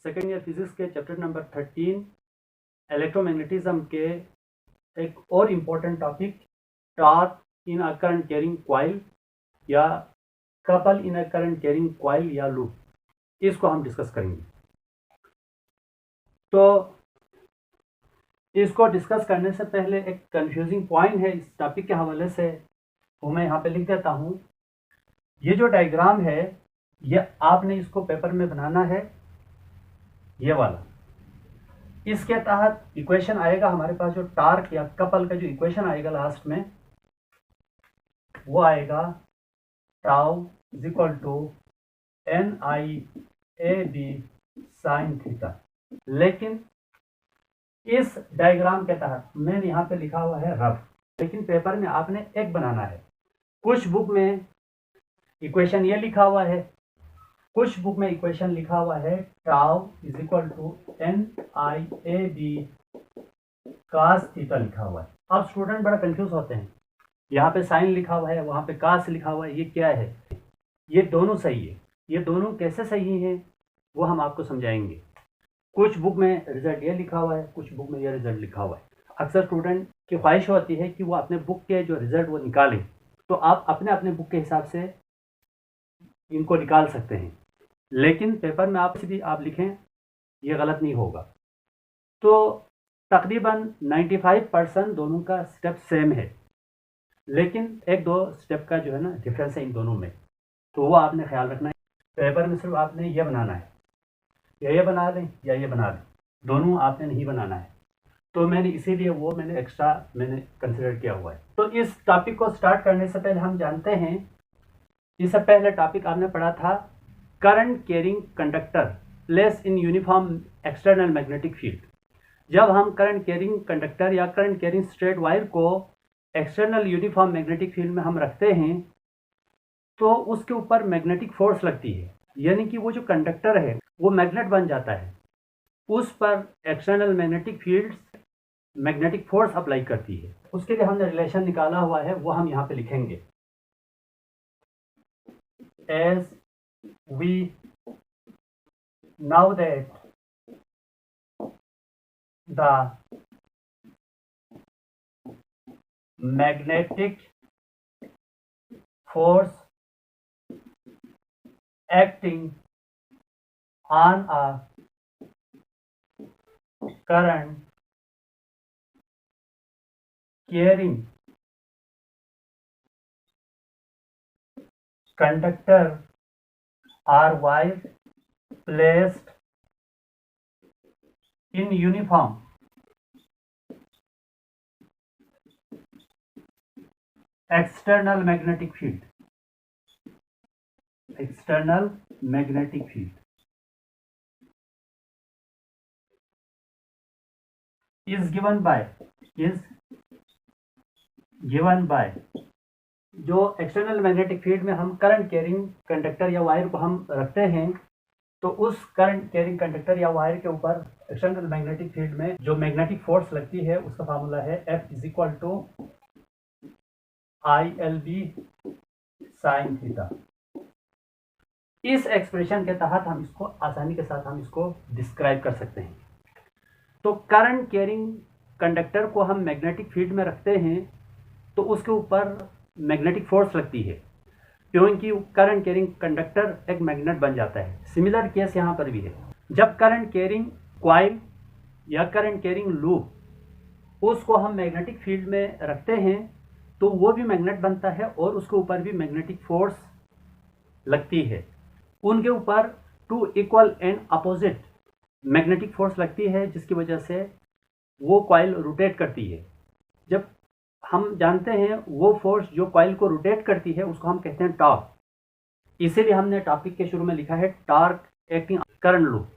Second year physics के chapter number 13 electromagnetism के एक और important topic torque in a current carrying coil या couple in a current carrying coil या loop, इसको हम डिस्कस करेंगे। तो इसको डिस्कस करने से पहले एक कंफ्यूजिंग पॉइंट है इस टॉपिक के हवाले से, वो मैं यहाँ पे लिख देता हूँ। ये जो डायग्राम है ये आपने इसको पेपर में बनाना है, ये वाला। इसके तहत इक्वेशन आएगा हमारे पास, जो टॉर्क या कपल का जो इक्वेशन आएगा लास्ट में, वो आएगा tau is equal to NIAB sine theta. लेकिन इस डायग्राम के तहत मैंने यहाँ पे लिखा हुआ है रफ, लेकिन पेपर में आपने एक बनाना है। कुछ बुक में इक्वेशन ये लिखा हुआ है, कुछ बुक में इक्वेशन लिखा हुआ है tau is equal to NIAB cos theta लिखा हुआ है। अब स्टूडेंट बड़ा कंफ्यूज होते हैं, यहाँ पे साइन लिखा हुआ है, वहाँ पे कास लिखा हुआ है, ये क्या है? ये दोनों सही है। ये दोनों कैसे सही हैं वो हम आपको समझाएंगे। कुछ बुक में रिजल्ट ये लिखा हुआ है, कुछ बुक में ये रिजल्ट लिखा हुआ है। अक्सर स्टूडेंट की ख्वाहिश होती है कि वो अपने बुक के जो रिजल्ट वो निकालें, तो आप अपने अपने बुक के हिसाब से इनको निकाल सकते हैं, लेकिन पेपर में आप सीधी आप लिखें, ये गलत नहीं होगा। तो तकरीबन 95% दोनों का स्टेप सेम है, लेकिन एक दो स्टेप का जो है ना डिफरेंस है इन दोनों में, तो वो आपने ख्याल रखना है। पेपर में सिर्फ आपने ये बनाना है, या ये बना लें या ये बना लें, दोनों आपने नहीं बनाना है। तो मैंने इसीलिए वो मैंने एक्स्ट्रा कंसिडर किया हुआ है। तो इस टॉपिक को स्टार्ट करने से पहले हम जानते हैं, इससे पहले टॉपिक आपने पढ़ा था current carrying conductor place in uniform external magnetic field. जब हम करंट कैरिंग कंडक्टर या करंट कैरिंग स्ट्रेट वायर को एक्सटर्नल यूनिफॉर्म मैग्नेटिक फील्ड में हम रखते हैं, तो उसके ऊपर मैग्नेटिक फोर्स लगती है, यानी कि वो जो कंडक्टर है वो मैग्नेट बन जाता है, उस पर external magnetic field magnetic force apply करती है। उसके लिए हमने रिलेशन निकाला हुआ है, वो हम यहाँ पे लिखेंगे। As we now that the magnetic force acting on a current carrying conductor or wire placed in uniform external magnetic field is given by जो एक्सटर्नल मैग्नेटिक फील्ड में हम करंट कैरिंग कंडक्टर या वायर को हम रखते हैं, तो उस करंट कैरिंग कंडक्टर या वायर के ऊपर एक्सटर्नल मैग्नेटिक फील्ड में जो मैग्नेटिक फोर्स लगती है उसका फार्मूला है F is equal to ILB sine theta. इस एक्सप्रेशन के तहत हम इसको आसानी के साथ हम इसको डिस्क्राइब कर सकते हैं। तो करंट कैरिंग कंडक्टर को हम मैग्नेटिक फील्ड में रखते हैं, तो उसके ऊपर मैग्नेटिक फोर्स लगती है, क्योंकि करंट कैरिंग कंडक्टर एक मैग्नेट बन जाता है। सिमिलर केस यहाँ पर भी है। जब करंट कैरिंग कॉइल या करंट कैरिंग लूप उसको हम मैग्नेटिक फील्ड में रखते हैं, तो वो भी मैग्नेट बनता है और उसके ऊपर भी मैग्नेटिक फोर्स लगती है। उनके ऊपर two equal and opposite magnetic force लगती है, जिसकी वजह से वो कॉइल रोटेट करती है। जब हम जानते हैं वो फोर्स जो कॉइल को रोटेट करती है उसको हम कहते हैं टॉर्क। इसीलिए हमने टॉपिक के शुरू में लिखा है टॉर्क एक्टिंग करंट लूप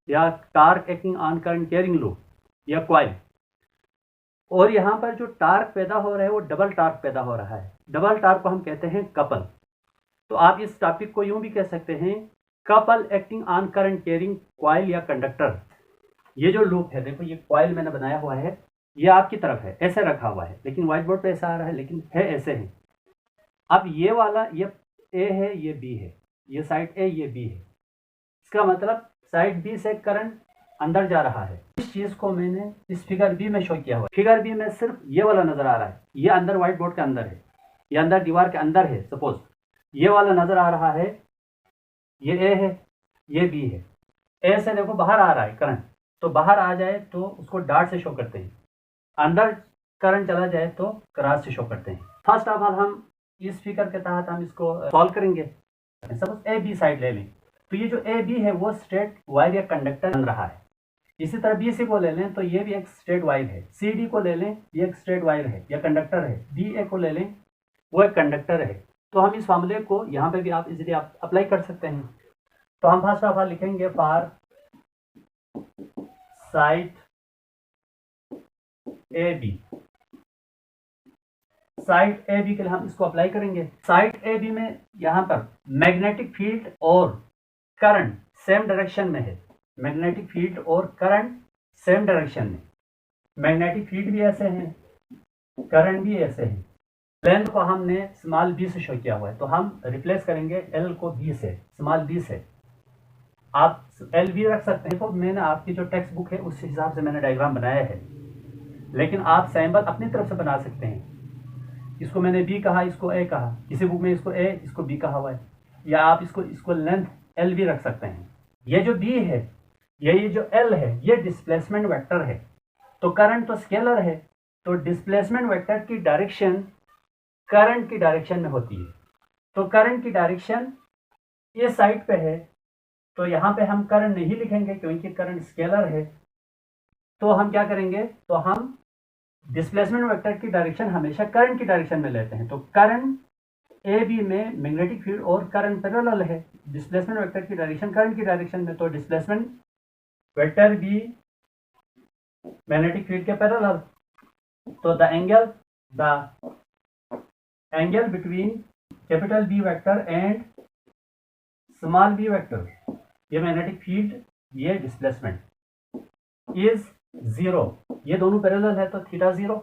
या torque acting on current carrying loop या कॉइल। और यहाँ पर जो टॉर्क पैदा हो रहा है वो डबल टॉर्क पैदा हो रहा है। डबल टॉर्क को हम कहते हैं कपल। तो आप इस टॉपिक को यूं भी कह सकते हैं couple acting on current carrying coil या कंडक्टर। ये जो लूप है, देखो ये कॉइल मैंने बनाया हुआ है, ये आपकी तरफ है, ऐसे रखा हुआ है, लेकिन व्हाइट बोर्ड पे ऐसा आ रहा है, लेकिन है ऐसे है। अब ये वाला ये ए है, ये बी है, ये साइड ए, ये बी है। इसका मतलब साइड बी से करंट अंदर जा रहा है। इस चीज को मैंने इस फिगर बी में शो किया हुआ है। फिगर बी में सिर्फ ये वाला नजर आ रहा है, ये अंदर व्हाइट बोर्ड के अंदर है, ये अंदर दीवार के अंदर है। सपोज ये वाला नजर आ रहा है, ये ए है, ये बी है। ए से देखो बाहर आ रहा है करंट, तो बाहर आ जाए तो उसको डॉट से शो करते हैं, अंदर करंट चला जाए तो क्रॉस से शो करते हैं। फर्स्ट ऑफ ऑल हम इस फिगर के तहत हम इसको सॉल्व करेंगे। सपोज ए बी साइड ले लें, तो ये जो ए बी है वो स्ट्रेट वायर या कंडक्टर बन रहा है। इसी तरह बी सी को ले लें तो ये भी एक स्ट्रेट वायर है। सी डी को ले लें, ये एक स्ट्रेट वायर है या कंडक्टर है। डी ए को ले लें, वो एक कंडक्टर है। तो हम इस फार्मूले को यहाँ पे भी आप इजीली आप अप्लाई कर सकते हैं। तो हम फर्स्ट ऑफ ऑल लिखेंगे for side A B. Side A B के लिए हम इसको अप्लाई करेंगे। साइड ए बी में यहाँ पर मैग्नेटिक फील्ड और करंट सेम डायरेक्शन में है। मैग्नेटिक फील्ड और करंट सेम डायरेक्शन में। मैग्नेटिक फील्ड भी ऐसे हैं, करंट भी ऐसे हैं। लेंथ को हमने स्मॉल बी से शो किया हुआ है, तो हम रिप्लेस करेंगे एल को बी से, स्मॉल बी से। आप एल भी रख सकते हैं। तो मैंने आपकी जो टेक्स्ट बुक है उस हिसाब से मैंने डायग्राम बनाया है, लेकिन आप सैम्पल अपनी तरफ से बना सकते हैं। इसको मैंने बी कहा, इसको ए कहा, किसी बुक में इसको ए, इसको बी कहा हुआ है, या आप इसको लेंथ एल भी रख सकते हैं। ये जो बी है, ये जो एल है, ये डिस्प्लेसमेंट वेक्टर है। तो करंट तो स्केलर है, तो डिस्प्लेसमेंट वेक्टर की डायरेक्शन करंट की डायरेक्शन में होती है। तो करंट की डायरेक्शन इस साइड पे है, तो यहाँ पे हम करंट नहीं लिखेंगे क्योंकि करंट स्केलर है। तो हम क्या करेंगे, तो हम डिस्प्लेसमेंट वेक्टर की डायरेक्शन हमेशा करंट की डायरेक्शन में लेते हैं। तो करंट ए बी में मैग्नेटिक फील्ड और करंट पैरेलल है, डिस्प्लेसमेंट वेक्टर की डायरेक्शन करंट की डायरेक्शन में, तो displacement vector B magnetic field के पैरेलल। तो the angle between capital B vector and small B vector, ये मैग्नेटिक फील्ड, ये डिस्प्लेसमेंट इज 0। ये दोनों पैरेलल है तो थीटा 0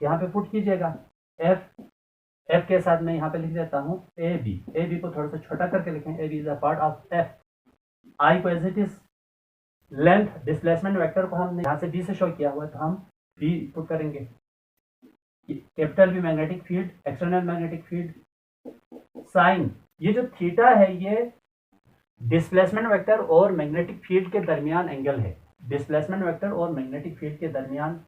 यहाँ पे पुट कीजिएगा। एफ के साथ मैं यहाँ पे लिख देता हूँ ए बी को थोड़ा सा छोटा करके लिखें। A B is a part of F. I को as it is, length displacement vector को हमने यहाँ से बी से शो किया हुआ है, तो हम बी पुट करेंगे। Capital B magnetic field, external magnetic field, sine, ये जो थीटा है ये डिस्प्लेसमेंट वेक्टर और मैग्नेटिक फील्ड के दरमियान एंगल है। डिस्प्लेसमेंट वेक्टर और मैग्नेटिक फील्ड के दरमियान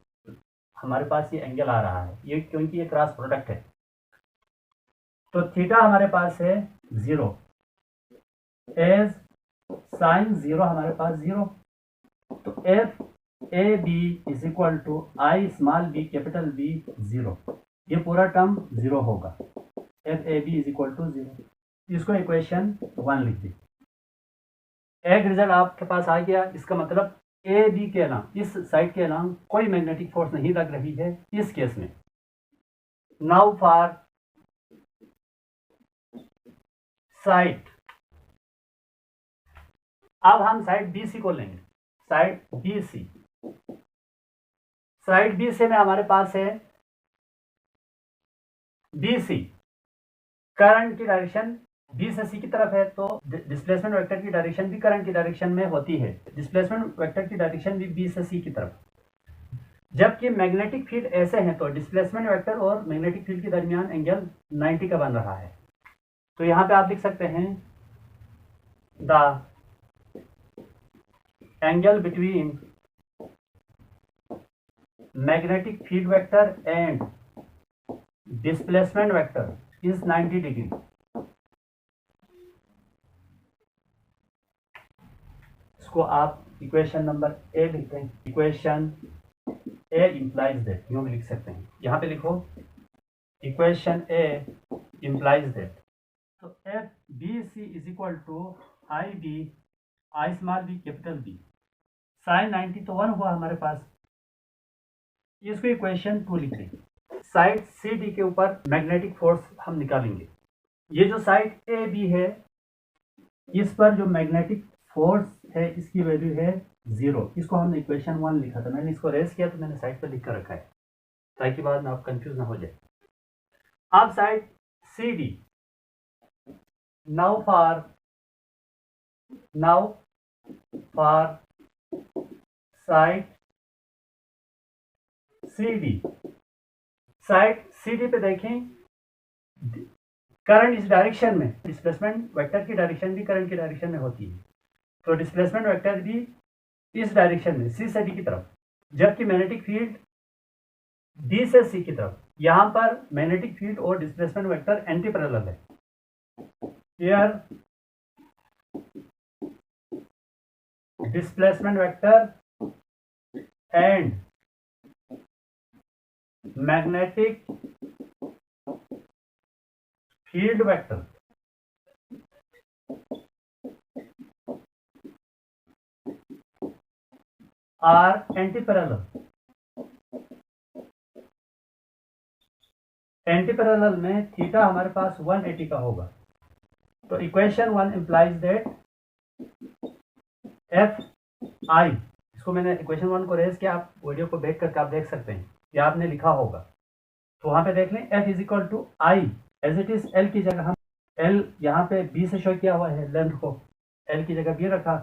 हमारे पास ये एंगल आ रहा है, ये क्योंकि ये क्रॉस प्रोडक्ट है। तो थीटा हमारे पास है 0, एज साइन 0 हमारे पास 0। तो F A B is equal to I small B capital B 0, ये पूरा टर्म 0 होगा। F A B is equal to 0, इसको इक्वेशन 1 लिख दी। एक रिजल्ट आपके पास आ गया। इसका मतलब ए बी के अलावा, इस साइड के अलावा कोई मैग्नेटिक फोर्स नहीं लग रही है इस केस में। नाउ फॉर साइड, अब हम साइड बी सी को लेंगे। Side B C, side B C में हमारे पास है बी सी, करंट की डायरेक्शन बी से सी की तरफ है, तो डिस्प्लेसमेंट वेक्टर की डायरेक्शन भी करंट की डायरेक्शन में होती है। डिस्प्लेसमेंट वेक्टर की डायरेक्शन भी बी से सी की तरफ। जबकि मैग्नेटिक फील्ड ऐसे हैं, तो डिस्प्लेसमेंट वेक्टर और मैग्नेटिक फील्ड के दरमियान एंगल 90 का बन रहा है। तो यहाँ पे आप लिख सकते हैं the angle between magnetic field vector and displacement vector is 90 degree. इसको आप इक्वेशन नंबर ए लिखते हैं। इक्वेशन ए इंप्लाइज दैट, यूं भी लिख सकते हैं। यहाँ पे लिखो इक्वेशन ए इंप्लाइज दैट। तो F B C is equal to I B I small B capital B, sine 90 तो 1 हुआ हमारे पास। इसको इक्वेशन 2 लिख देंगे। साइड सी डी के ऊपर मैग्नेटिक फोर्स हम निकालेंगे। ये जो साइड ए बी है, इस पर जो मैग्नेटिक फोर्स है इसकी वैल्यू है 0। इसको हमने इक्वेशन 1 लिखा था। मैंने इसको रेस किया तो मैंने साइड पर लिख कर रखा है ताकि बाद में आप कंफ्यूज ना हो जाए। अब side C D, now for site CD। Site CD पे देखें, करंट इस डायरेक्शन में, डिस्प्लेसमेंट वेक्टर की डायरेक्शन भी करंट की डायरेक्शन में होती है, तो डिस्प्लेसमेंट वेक्टर भी इस डायरेक्शन में C से D की तरफ, जबकि मैग्नेटिक फील्ड D से C की तरफ। यहां पर मैग्नेटिक फील्ड और डिस्प्लेसमेंट वेक्टर एंटी पैरेलल है। Here displacement vector and magnetic field vector are anti parallel. Anti parallel में थीटा हमारे पास 180 का होगा। तो equation 1 implies that F I, इसको मैंने इक्वेशन 1 को रेज किया, आप वीडियो को देख करके आप देख सकते हैं, या आपने लिखा होगा, तो वहां पे देख लें F is equal to I as it is. L की जगह हम एल यहाँ पे बी से शो किया हुआ है, लेंथ को एल की जगह बी रखा।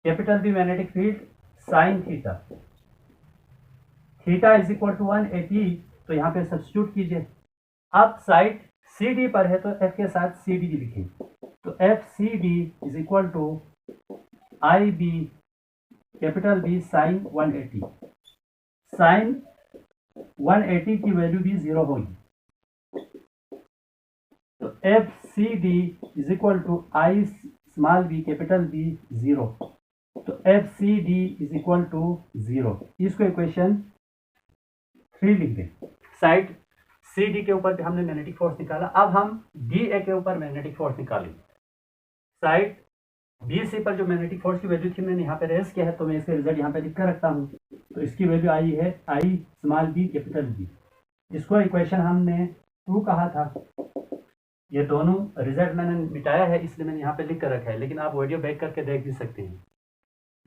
Capital B magnetic field sine theta, theta is equal to 180, तो यहाँ पे सब्स्टिट्यूट कीजिए। अब साइड सी डी पर है तो एफ के साथ सी डी भी लिखें, तो F C D is equal to I B capital B sine 180। Sine 180 की वैल्यू भी 0 होगी, तो F C D is equal to I small B capital B 0, तो F C D is equal to 0। इसको equation 3 लिख दें। Side C D के ऊपर हमने मैग्नेटिक फोर्स निकाला, अब हम डी ए के ऊपर मैग्नेटिक फोर्स निकालेंगे। साइड बी सी पर जो मैग्नेटिक फोर्स की वैल्यू थी मैंने यहाँ पे रेस किया है, तो मैं इसका रिजल्ट यहाँ पे लिख कर रखता हूँ। तो इसकी वैल्यू आई है I small B capital B. इसको इक्वेशन हमने 2 कहा था। ये दोनों रिजल्ट मैंने मिटाया है, इसलिए मैंने यहाँ पे लिख कर रखा है, लेकिन आप वीडियो बैक करके देख भी सकते हैं।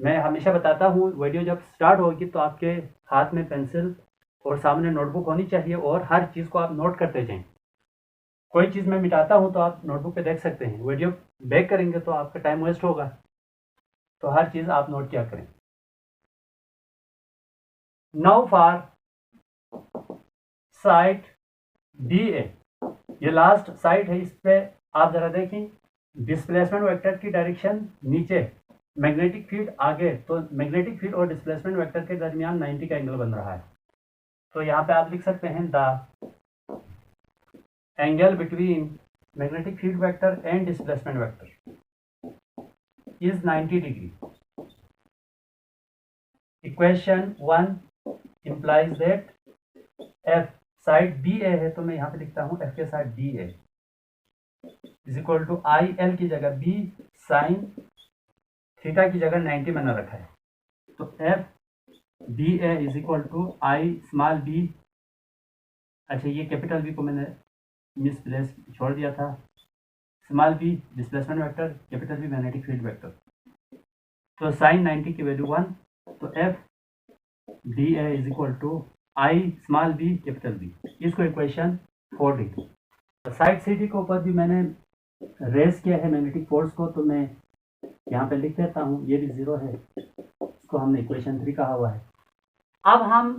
मैं हमेशा बताता हूँ वीडियो जब स्टार्ट होगी तो आपके हाथ में पेंसिल और सामने नोटबुक होनी चाहिए, और हर चीज़ को आप नोट करते जाएं। कोई चीज़ मैं मिटाता हूँ तो आप नोटबुक पे देख सकते हैं, वीडियो बैक करेंगे तो आपका टाइम वेस्ट होगा, तो हर चीज़ आप नोट किया करें। Now for site D A, ये लास्ट साइट है, इस पे आप जरा देखें, डिस्प्लेसमेंट वेक्टर की डायरेक्शन नीचे, मैग्नेटिक फील्ड आगे, तो मैग्नेटिक फील्ड और डिस्प्लेसमेंट वेक्टर के दरमियान 90 का एंगल बन रहा है। तो यहाँ पे आप लिख सकते हैं the angle between magnetic field vector and displacement vector is 90 degree. Equation 1 implies that F side B A है, तो मैं यहाँ पे लिखता हूँ एफ के side B A is equal to I L की जगह बी साइन थीटा की जगह 90 मैंने रखा है, तो F B A is equal to I small B. अच्छा, ये कैपिटल बी को मैंने मिसप्लेस छोड़ दिया था, small B displacement vector, capital B magnetic field vector. तो साइन 90 की वैल्यू 1, तो F D A is equal to I small B capital B. इसको इक्वेशन 4 लिख दूँ। साइड सी डी के ऊपर भी मैंने रेस किया है मैग्नेटिक फोर्स को, तो मैं यहाँ पे लिख देता हूँ, ये भी 0 है, इसको हमने इक्वेशन 3 कहा हुआ है। अब हम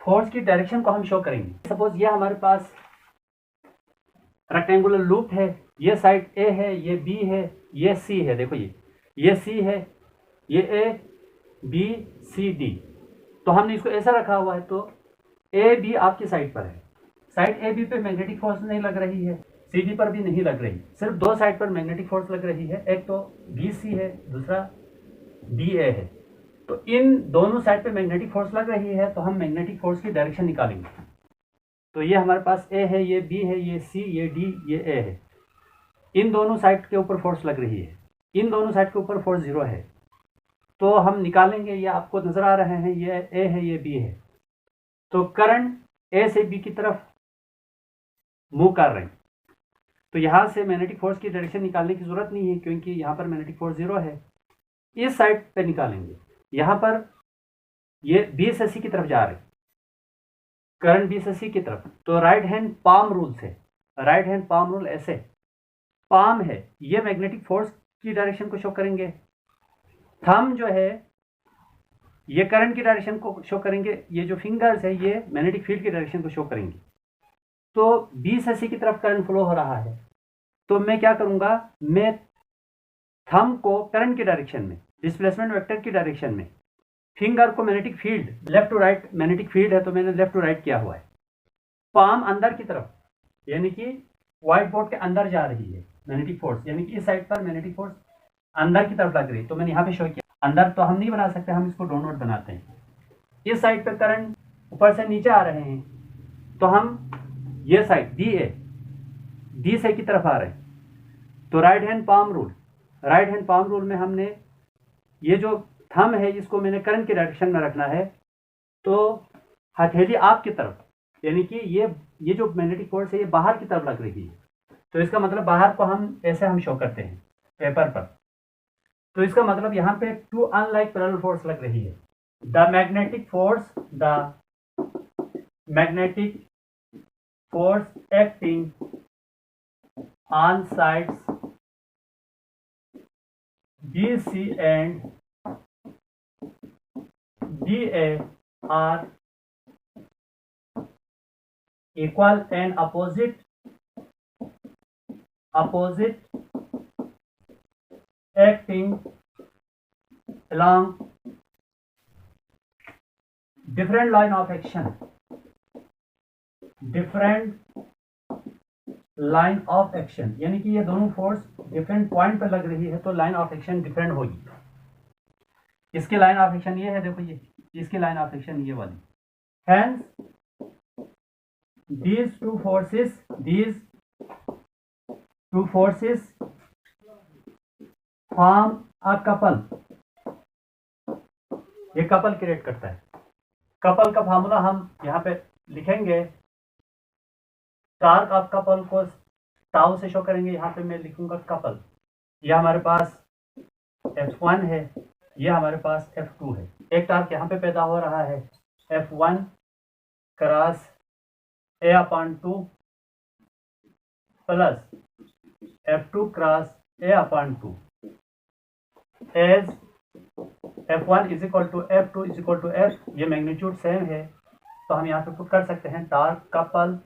फोर्स की डायरेक्शन को हम शो करेंगे। सपोज ये हमारे पास रेक्टेंगुलर लूप है, ये साइड ए है, ये बी है, ये सी है, देखो ये सी है, ये ए बी सी डी, तो हमने इसको ऐसा रखा हुआ है, तो ए बी आपकी साइड पर है। साइड ए बी पे मैग्नेटिक फोर्स नहीं लग रही है, सी डी पर भी नहीं लग रही, सिर्फ 2 साइड पर मैग्नेटिक फोर्स लग रही है, एक तो बी सी है, दूसरा डी ए है। तो इन दोनों साइड पे मैग्नेटिक फोर्स लग रही है, तो हम मैग्नेटिक फोर्स की डायरेक्शन निकालेंगे। तो ये हमारे पास ए है, ये बी है, ये सी, ये डी, ये ए है। इन दोनों साइड के ऊपर फोर्स लग रही है, इन दोनों साइड के ऊपर फोर्स 0 है, तो हम निकालेंगे। ये आपको नजर आ रहे हैं, ये ए है, ये बी है, तो करंट ए से बी की तरफ मूव कर रहे हैं, तो यहाँ से मैग्नेटिक फोर्स की डायरेक्शन निकालने की जरूरत नहीं है, क्योंकि यहाँ पर मैग्नेटिक फोर्स 0 है। इस साइड पे निकालेंगे, यहाँ पर ये बी से सी की तरफ जा रहे हैं, करंट बी से सी की तरफ, तो राइट हैंड पाम रूल से, राइट हैंड पाम रूल ऐसे, पाम है, ये मैग्नेटिक फोर्स की डायरेक्शन को शो करेंगे, थंब जो है ये करंट की डायरेक्शन को शो करेंगे, ये जो फिंगर्स है ये मैग्नेटिक फील्ड की डायरेक्शन को शो करेंगे। तो बी से सी की तरफ करंट फ्लो हो रहा है, तो मैं क्या करूंगा, मैं थंब को करंट की डायरेक्शन में, डिस्प्लेसमेंट वेक्टर की डायरेक्शन में, फिंगर को magnetic field left to right, magnetic field है तो मैंने लेफ्ट टू राइट किया हुआ है, पाम अंदर की तरफ, यानी कि व्हाइट बोर्ड के अंदर जा रही है मैग्नेटिक फोर्स, यानी कि इस साइड पर मैग्नेटिक फोर्स अंदर की तरफ लग रही है, तो मैंने यहाँ पे शो किया। अंदर तो हम नहीं बना सकते, हम इसको डोनट बनाते हैं। इस साइड पे करंट ऊपर से नीचे आ रहे हैं, तो हम ये साइड डी से की तरफ आ रहे हैं, तो राइट हैंड पाम रूल में हमने ये जो थंब है इसको मैंने करंट की डायरेक्शन में रखना है, तो हथेली आपकी तरफ, यानी कि ये जो मैग्नेटिक फोर्स है ये बाहर की तरफ लग रही है, तो इसका मतलब बाहर को हम ऐसे हम शो करते हैं पेपर पर, तो इसका मतलब यहाँ पे टू अनलाइक पैरेलल फोर्स लग रही है। The magnetic force acting on sides BC and DA are equal and opposite acting along different line of action, यानी कि ये दोनों फोर्स डिफरेंट पॉइंट पर लग रही है, तो लाइन ऑफ एक्शन डिफरेंट होगी। इसकी लाइन ऑफ एक्शन ये है, देखो ये इसकी लाइन ऑफ एक्शन ये वाली। Hence these two forces form a couple, ये कपल क्रिएट करता है। कपल का फार्मूला हम यहाँ पे लिखेंगे, टार्क ऑफ कपल को टाउ से शो करेंगे, यहाँ पे मैं लिखूंगा कपल, यह हमारे पास F1 है, यह हमारे पास F2 है। एक टार्क यहाँ पे पैदा हो रहा है F1 cross A/2 plus F2 cross A/2 as F1 is equal to F2 is equal to F, ये मैग्नीट्यूड सेम है, तो हम यहाँ पे पुट कर सकते हैं torque couple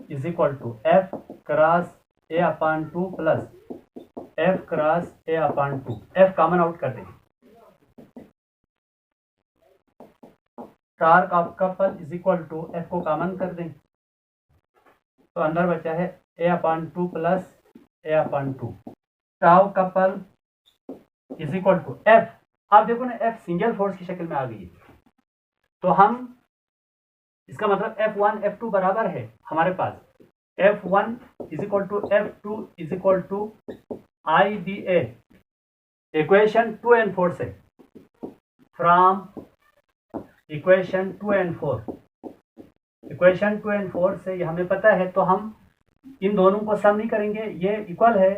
is equal to F cross A/2 plus F cross A/2, F common out कर देंगे, torque of couple is equal to F को कॉमन कर दें, तो अंदर बचा है A/2 plus A/2, tau couple is equal to F। आप देखो ना F सिंगल फोर्स की शक्ल में आ गई है, तो हम इसका मतलब F1 F2 बराबर है हमारे पास, F1 is equal to F2 is equal to IDA, equation 2 and 4 से, from equation 2 and 4, equation 2 and 4 से ये हमें पता है, तो हम इन दोनों को सम नहीं करेंगे, ये इक्वल है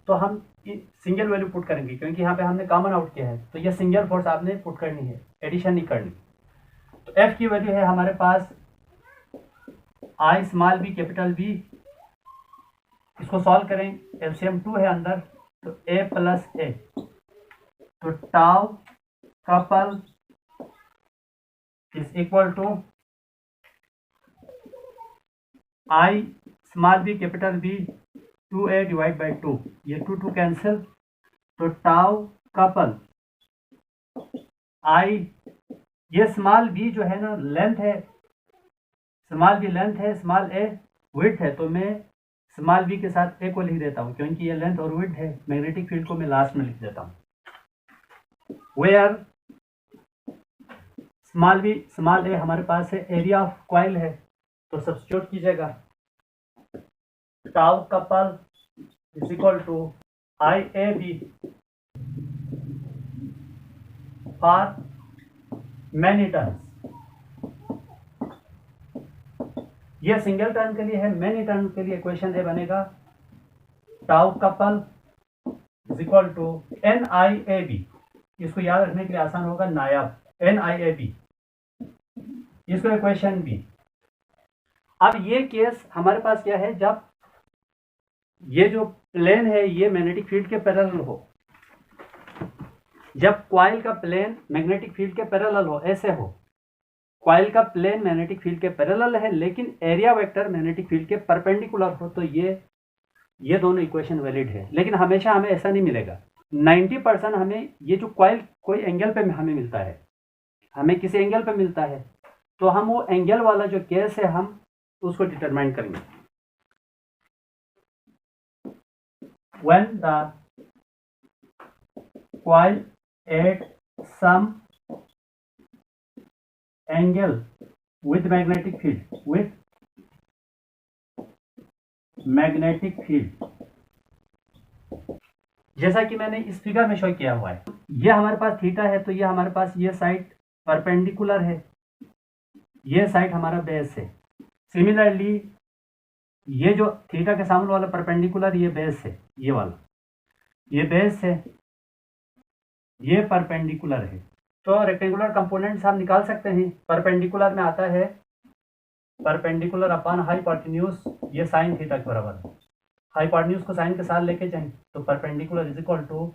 तो हम सिंगल वैल्यू पुट करेंगे, क्योंकि यहाँ पे हमने कॉमन आउट किया है, तो ये सिंगल फोर्स आपने पुट करनी है, एडिशन नहीं करनी। तो F की वैल्यू है हमारे पास I small b capital B, इसको सॉल्व करें, एलसीएम 2 है अंदर, तो A प्लस A, तो tau couple is equal to I small b capital B 2A divide by 2, ये 2 कैंसिल, तो टाउ कपल I, ये स्मॉल b जो है ना लेंथ है, स्मॉल b लेंथ है, स्मॉल a विड्थ है, तो मैं स्मॉल b के साथ a को लिख देता हूँ, क्योंकि ये लेंथ और विड्थ है। मैग्नेटिक फील्ड को मैं लास्ट में लिख देता हूँ, वेयर स्मॉल a हमारे पास है, एरिया ऑफ कॉइल है, तो सब्स्टिट्यूट कीजिएगा, tau couple is equal to IAB for many turns, ये सिंगल टर्न के लिए है, मैनी टर्न के लिए इक्वेशन ए बनेगा tau couple is equal to NIAB, इसको याद रखने के लिए आसान होगा, नायाब NIAB, इसको इक्वेशन बी। अब ये केस हमारे पास क्या है, जब ये जो प्लेन है ये मैग्नेटिक फील्ड के पैरेलल हो, जब कॉइल का प्लेन मैग्नेटिक फील्ड के पैरेलल हो, ऐसे हो, कॉइल का प्लेन मैग्नेटिक फील्ड के पैरेलल है लेकिन एरिया वेक्टर मैग्नेटिक फील्ड के परपेंडिकुलर हो, तो ये दोनों इक्वेशन वैलिड है। लेकिन हमेशा हमें ऐसा नहीं मिलेगा। 90% हमें ये जो कॉइल कोई एंगल पे हमें मिलता है, हमें किसी एंगल पे मिलता है, तो हम वो एंगल वाला जो केस है हम उसको डिटरमाइन करेंगे। When the coil at some angle with magnetic field, जैसा कि मैंने इस फिगर में शो किया हुआ है, ये हमारे पास थीटा है, तो ये हमारे पास ये साइड परपेंडिकुलर है, ये साइड हमारा बेस है। सिमिलरली ये जो थीटा के सामने वाला परपेंडिकुलर ये बेस है, ये वाला ये बेस है, ये परपेंडिकुलर है। तो रेक्टेंगुलर कंपोनेंट्स हम निकाल सकते हैं। परपेंडिकुलर में आता है परपेंडिकुलर अपॉन हाइपोटेन्यूज, ये साइन थीटा के बराबर है। हाइपोटेन्यूज को साइन के साथ लेके जाएं तो perpendicular is equal to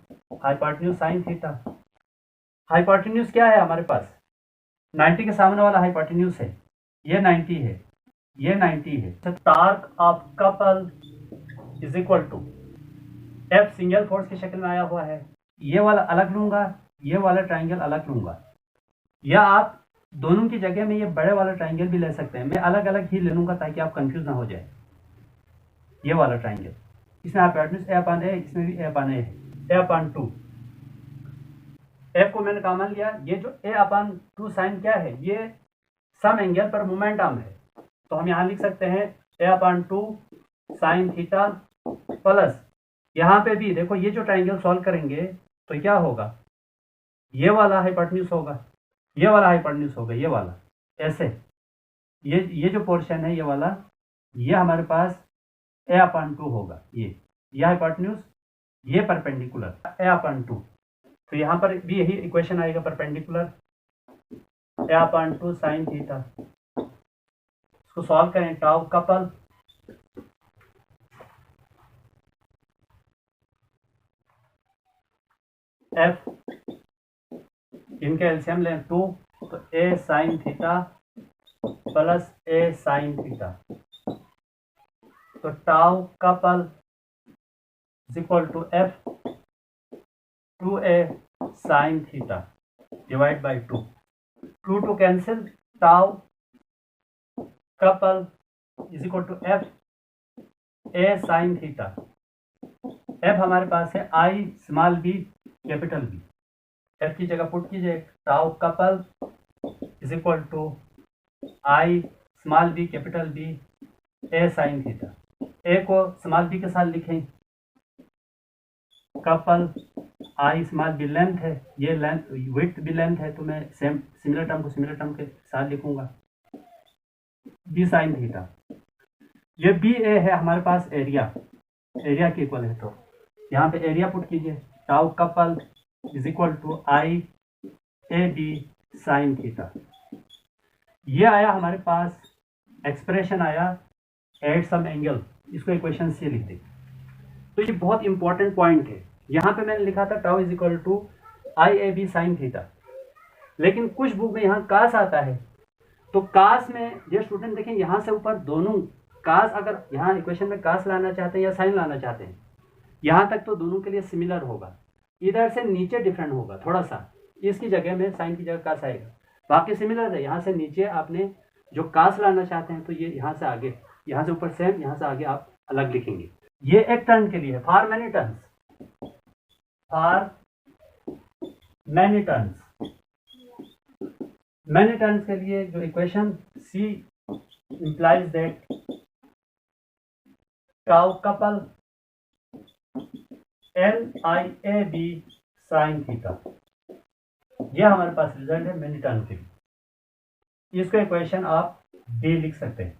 hypotenuse sine theta. Hypotenuse क्या है हमारे पास? 90 के सामने वाला हाइपोटेन्यूज है, ये 90 है, ये 90 है। तो torque of couple is equal to F single force की शक्ल में आया हुआ है। ये वाला अलग लूंगा, ये वाला ट्राइंगल अलग लूंगा, या आप दोनों की जगह में ये बड़े वाला ट्राइंगल भी ले सकते हैं। मैं अलग अलग ही ले लूंगा ताकि आप कंफ्यूज ना हो जाए। ये वाला ट्राइंगल, इसमें आप ए अपॉन ए, इसमें भी ए अपॉन ए है, ए अपॉन 2। एफ को मैंने कॉमन लिया। ये जो ए अपॉन 2 साइन क्या है? ये सम एंगल पर मोमेंटम है, तो हम यहाँ लिख सकते हैं ए अपॉन 2 साइन थीटा प्लस, यहाँ पे भी देखो ये जो ट्राइंगल सॉल्व करेंगे तो क्या होगा, ये वाला हाइपोटेन्यूज होगा, ये वाला हाइपोटेन्यूज होगा, ये वाला ऐसे, ये जो पोर्शन है ये वाला, ये हमारे पास ए अपॉन 2 होगा, ये हाइपोटेन्यूज, ये परपेंडिकुलर ए अपॉन 2। तो यहाँ पर भी यही इक्वेशन आएगा, perpendicular A upon 2 sine theta. इसको सॉल्व करें, टाउ कपल एफ, इनके एलसीएम लें 2, तो A sine theta plus A sine theta, तो tau couple is equal to F 2a sine theta divide by 2, 2 cancel, tau couple is equal to F A sine theta. F हमारे पास है I small B capital B, F की जगह put कीजिए, tau couple is equal to I small B capital B A sine theta. A को small B के साथ लिखें, couple I small B length है, ये लेंथ विड्थ भी लेंथ है, तो मैं सेम सिमिलर टर्म को सिमिलर टर्म के साथ लिखूंगा, बी साइन थीटा। ये बी ए है हमारे पास एरिया, एरिया के इक्वल है, तो यहाँ पे एरिया पुट कीजिए, tau couple is equal to I A B sine theta. ये आया हमारे पास, एक्सप्रेशन आया एट सम एंगल, इसको इक्वेशन से लिख दें। तो ये बहुत इंपॉर्टेंट पॉइंट है। यहाँ पे मैंने लिखा था tau is equal to I A B sine theta, लेकिन कुछ बुक में यहाँ कास आता है, तो कास में ये स्टूडेंट देखें यहाँ से ऊपर दोनों कास, अगर यहाँ इक्वेशन में कास लाना चाहते हैं या साइन लाना चाहते हैं, यहाँ तक तो दोनों के लिए सिमिलर होगा, इधर से नीचे डिफरेंट होगा थोड़ा सा, इसकी जगह में साइन की जगह कास आएगा, बाकी सिमिलर है। यहाँ से नीचे आपने जो कास लाना चाहते हैं तो ये यहाँ से आगे, यहाँ से ऊपर सेम, यहाँ से आगे आप अलग लिखेंगे। ये एक टर्न के लिए है, for many turns, for many turns, many turns के लिए जो equation C implies that tau couple LIAB sin theta, यह हमारे पास रिजल्ट है मैनी टर्न के लिए। इसको इक्वेशन आप डी लिख सकते हैं।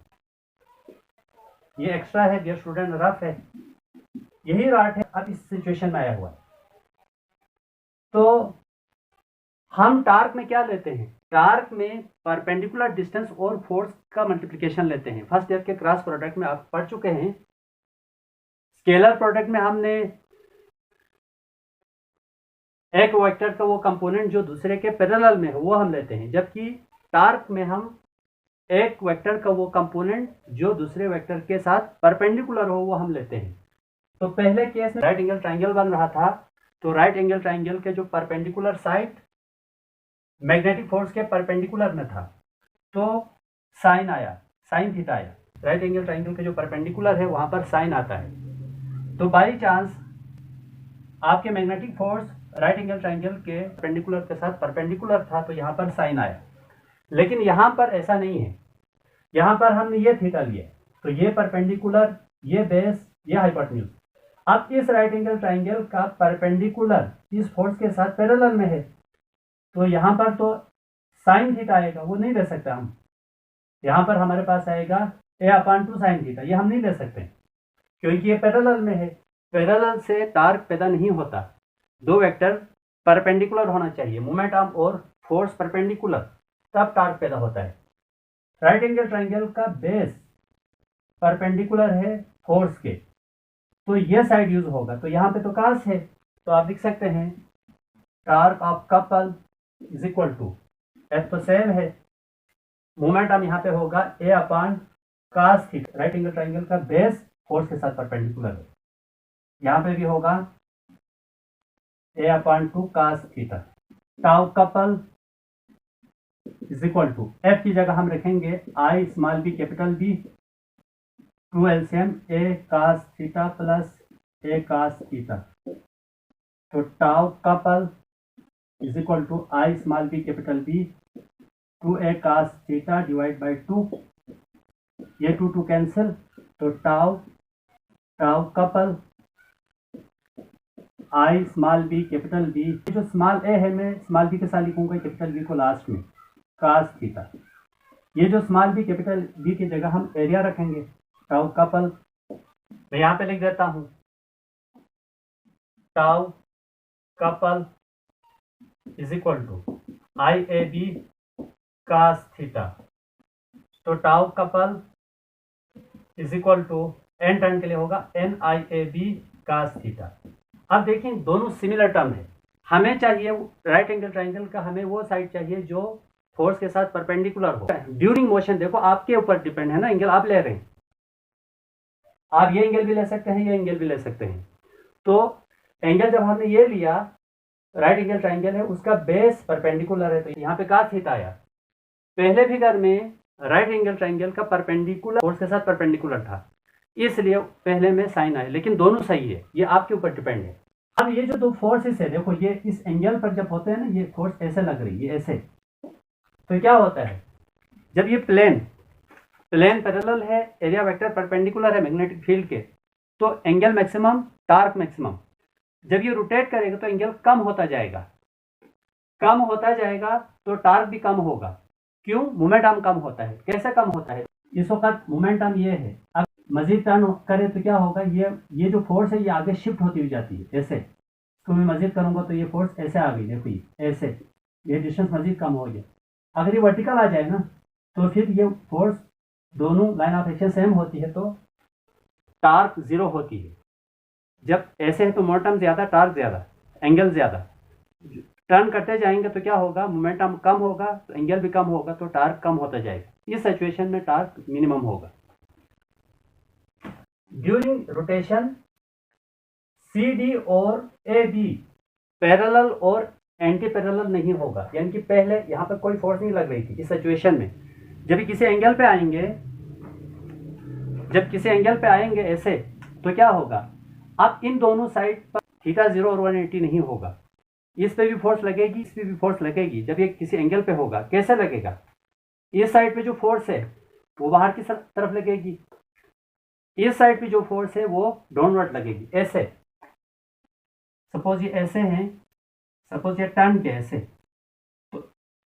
ये एक्स्ट्रा है डियर स्टूडेंट, रफ है, यही राट है, अब इस सिचुएशन में आया हुआ है। तो हम टार्क में क्या लेते हैं? टार्क में परपेंडिकुलर डिस्टेंस और फोर्स का मल्टीप्लिकेशन लेते हैं। फर्स्ट ईयर के क्रॉस प्रोडक्ट में आप पढ़ चुके हैं, स्केलर प्रोडक्ट में हमने एक वेक्टर का वो कंपोनेंट जो दूसरे के पैरेलल में हो वो हम लेते हैं, जबकि टार्क में हम एक वेक्टर का वो कंपोनेंट जो दूसरे वेक्टर के साथ परपेंडिकुलर हो वो हम लेते हैं। तो पहले केस में राइट एंगल ट्राइंगल बन रहा था, तो राइट एंगल ट्राइंगल के जो परपेंडिकुलर साइड मैग्नेटिक फोर्स के परपेंडिकुलर में था, तो साइन आया, साइन थीटा आया। राइट एंगल ट्राइंगल के जो परपेंडिकुलर है वहां पर साइन आता है। तो बाई चांस आपके magnetic force right angle triangle के परपेंडिकुलर के साथ परपेंडिकुलर था, तो यहाँ पर साइन आया। लेकिन यहाँ पर ऐसा नहीं है, यहाँ पर हमने ये थीटा लिया, तो ये परपेंडिकुलर, ये बेस, ये हाइपोटेन्यूज। अब इस राइट एंगल ट्राइंगल का परपेंडिकुलर इस फोर्स के साथ पैरेलल में है, तो यहाँ पर तो साइन थीटा आएगा, वो नहीं ले सकते हम। यहाँ पर हमारे पास आएगा a/2 साइन थीटा, ये हम नहीं ले सकते क्योंकि ये पैरेलल में है। पैरेलल से टार्क पैदा नहीं होता, दो वेक्टर परपेंडिकुलर होना चाहिए, मोमेंट आर्म और फोर्स परपेंडिकुलर, तब टार्क पैदा होता है। राइट एंगल ट्राइंगल का बेस परपेंडिकुलर है फोर्स के, तो ये साइड यूज होगा। तो यहाँ पे तो कास है, तो आप लिख सकते हैं torque of couple is equal to, F तो सेम है, मोमेंट आर्म यहाँ पे होगा a/cos theta. Right angle triangle का बेस फोर्स के साथ परपेंडिकुलर है, यहाँ पे भी होगा a/2 cos theta. Tau couple is equal to, F की जगह हम रखेंगे I small B capital B, 2 LCM a cos theta plus a cos theta. तो tau couple is equal to I small B capital B, 2a cos theta divide by 2, ये 2 cancel, तो tau couple I small B capital B, जो small A है मैं small B के साथ लिखूंगा capital B को लास्ट में, cos थीटा। ये जो स्मॉल बी कैपिटल बी की जगह हम एरिया रखेंगे, टाउ कपल, मैं यहाँ पे लिख देता हूँ tau couple is equal to IAB cos theta. तो tau couple is equal to N turn के लिए होगा NIAB cos थीटा। अब देखिए दोनों सिमिलर टर्म है, हमें चाहिए राइट एंगल ट्राइंगल का, हमें वो साइड चाहिए जो फोर्स के साथ परपेंडिकुलर हो। ड्यूरिंग मोशन देखो आपके ऊपर डिपेंड है ना, एंगल आप ले रहे हैं, आप ये एंगल भी ले सकते हैं, ये एंगल भी ले सकते हैं। तो एंगल जब हमने ये लिया, राइट एंगल ट्राइंगल है, उसका बेस परपेंडिकुलर है, तो यहाँ पे cos थीटा आया। पहले फिगर में राइट एंगल ट्राइंगल का परपेंडिकुलर फोर्स के साथ परपेंडिकुलर था, इसलिए पहले में साइन आया, लेकिन दोनों सही है, ये आपके ऊपर डिपेंड है। अब ये जो दो फोर्सेस है देखो, ये इस एंगल पर जब होते हैं ना, ये फोर्स ऐसे लग रही है ऐसे, तो क्या होता है जब ये प्लेन पैरेलल है, एरिया वेक्टर परपेंडिकुलर है मैग्नेटिक फील्ड के, तो एंगल मैक्सिमम, टार्क मैक्सिमम। जब ये रोटेट करेगा तो एंगल कम होता जाएगा, तो टार्क भी कम होगा। क्यों? मोमेंट आर्म कम होता है। कैसे कम होता है? इस वक्त मोमेंट आर्म ये है, अब मजीद टर्न करे तो क्या होगा, ये जो फोर्स है ये आगे शिफ्ट होती हुई जाती है ऐसे, तो मैं मजीद करूंगा तो ये फोर्स ऐसे आ गई, देखो ये ऐसे, ये डिस्टेंस मजीद कम हो गया। अगर ये वर्टिकल आ जाए ना, तो फिर ये फोर्स दोनों लाइन ऑफ एक्शन सेम होती है, तो टार्क जीरो होती है। जब ऐसे है तो मोमेंटम ज्यादा, टार्क ज्यादा, एंगल ज्यादा। टर्न करते जाएंगे तो क्या होगा, मोमेंटम कम होगा तो एंगल भी कम होगा, तो टार्क कम होता जाएगा। इस सिचुएशन में टार्क मिनिमम होगा। ड्यूरिंग रोटेशन CD और AB पैरेलल और एंटी पैरेलल नहीं होगा, यानी कि पहले यहाँ पर कोई फोर्स नहीं लग रही थी। इस सिचुएशन में जब किसी एंगल पे आएंगे, ऐसे, तो क्या होगा, अब इन दोनों साइड पर थीटा 0 और 180 नहीं होगा, इस पे भी फोर्स लगेगी, इस पे भी फोर्स लगेगी। जब ये किसी एंगल पे होगा, कैसे लगेगा, इस साइड पे जो फोर्स है वो बाहर की तरफ लगेगी, इस साइड पे जो फोर्स है वो डाउनवर्ड लगेगी। ऐसे सपोज ये ऐसे हैं, सपोज ये टर्न के ऐसे, तो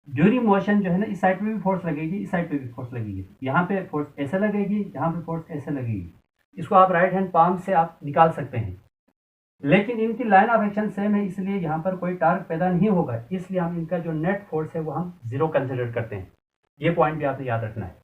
ड्यूरिंग मोशन जो है ना, इस साइड पे भी फोर्स लगेगी, इस साइड पे भी फोर्स लगेगी। यहाँ पे फोर्स ऐसे लगेगी, यहाँ पे फोर्स ऐसे लगेगी। इसको आप राइट हैंड पाम से आप निकाल सकते हैं, लेकिन इनकी लाइन ऑफ एक्शन सेम है, इसलिए यहाँ पर कोई टार्क पैदा नहीं होगा। इसलिए हम इनका जो नेट फोर्स है वो हम 0 कंसिडर करते हैं। ये पॉइंट भी आपने याद रखना है।